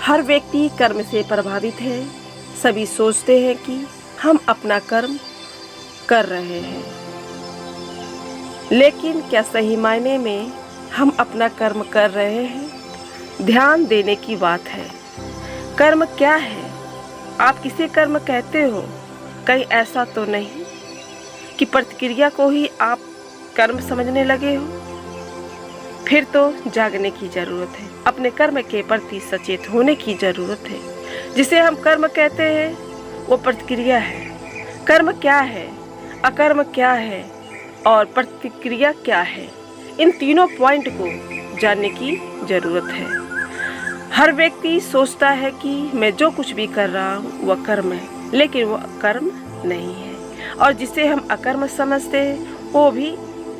हर व्यक्ति कर्म से प्रभावित है। सभी सोचते हैं कि हम अपना कर्म कर रहे हैं, लेकिन क्या सही मायने में हम अपना कर्म कर रहे हैं? ध्यान देने की बात है। कर्म क्या है? आप किसे कर्म कहते हो? कहीं ऐसा तो नहीं कि प्रतिक्रिया को ही आप कर्म समझने लगे हो? फिर तो जागने की जरूरत है। अपने कर्म के प्रति सचेत होने की जरूरत है। जिसे हम कर्म कहते हैं वो प्रतिक्रिया है। कर्म क्या है, अकर्म क्या है और प्रतिक्रिया क्या है, इन तीनों पॉइंट को जानने की जरूरत है। हर व्यक्ति सोचता है कि मैं जो कुछ भी कर रहा हूँ वह कर्म है, लेकिन वह कर्म नहीं है। और जिसे हम अकर्म समझते हैं वो भी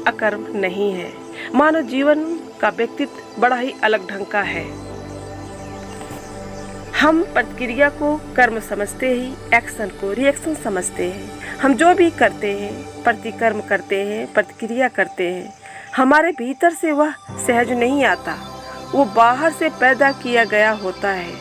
अकर्म नहीं है। मानव जीवन का व्यक्तित्व बड़ा ही अलग ढंग का है। हम प्रतिक्रिया को कर्म समझते ही एक्शन को रिएक्शन समझते हैं। हम जो भी करते हैं, प्रतिकर्म करते हैं, प्रतिक्रिया करते हैं, हमारे भीतर से वह सहज नहीं आता। वो बाहर से पैदा किया गया होता है।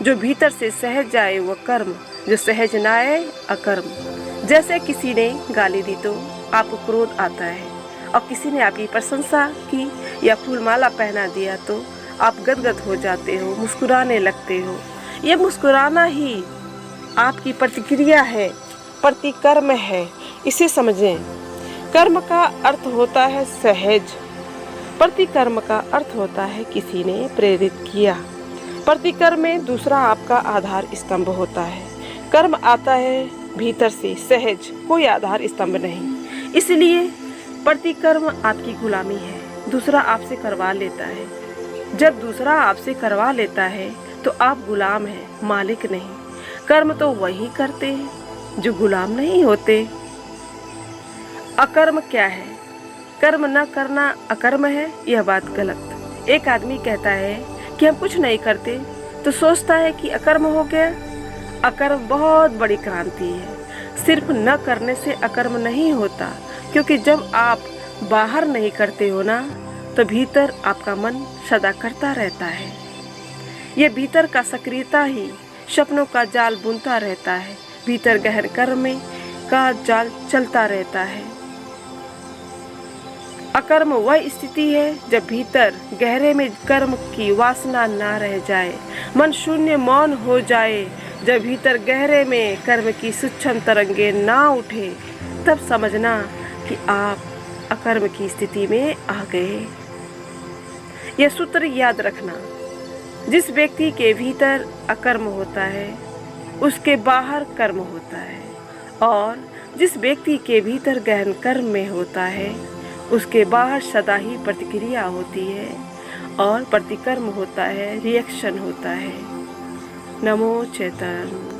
जो भीतर से सहज जाए वो कर्म, जो सहज ना आए अकर्म। जैसे किसी ने गाली दी तो आपको क्रोध आता है, और किसी ने आपकी प्रशंसा की या फूलमाला पहना दिया तो आप गदगद हो जाते हो, मुस्कुराने लगते हो। ये मुस्कुराना ही आपकी प्रतिक्रिया है, प्रतिकर्म है। इसे समझें। कर्म का अर्थ होता है सहज, प्रतिकर्म का अर्थ होता है किसी ने प्रेरित किया। प्रतिकर्म में दूसरा आपका आधार स्तंभ होता है। कर्म आता है भीतर से सहज, कोई आधार स्तंभ नहीं। इसलिए प्रतिकर्म आपकी गुलामी है। दूसरा आपसे करवा लेता है। जब दूसरा आपसे करवा लेता है तो आप गुलाम हैं, मालिक नहीं। कर्म तो वही करते हैं जो गुलाम नहीं होते। अकर्म क्या है? कर्म न करना अकर्म है, यह बात गलत। एक आदमी कहता है कि हम कुछ नहीं करते तो सोचता है कि अकर्म हो गया। अकर्म बहुत बड़ी क्रांति है। सिर्फ न करने से अकर्म नहीं होता, क्योंकि जब आप बाहर नहीं करते हो ना, तो भीतर आपका मन सदा करता रहता है। ये भीतर का सक्रियता ही सपनों का जाल बुनता रहता है। भीतर गहन कर्म का जाल चलता रहता है। अकर्म वह स्थिति है जब भीतर गहरे में कर्म की वासना ना रह जाए, मन शून्य मौन हो जाए। जब भीतर गहरे में कर्म की सूक्ष्म तरंगे ना उठे, तब समझना कि आप अकर्म की स्थिति में आ गए। यह सूत्र याद रखना। जिस व्यक्ति के भीतर अकर्म होता है उसके बाहर कर्म होता है, और जिस व्यक्ति के भीतर गहन कर्म में होता है उसके बाहर सदा ही प्रतिक्रिया होती है, और प्रतिकर्म होता है, रिएक्शन होता है। नमो चैतन्य।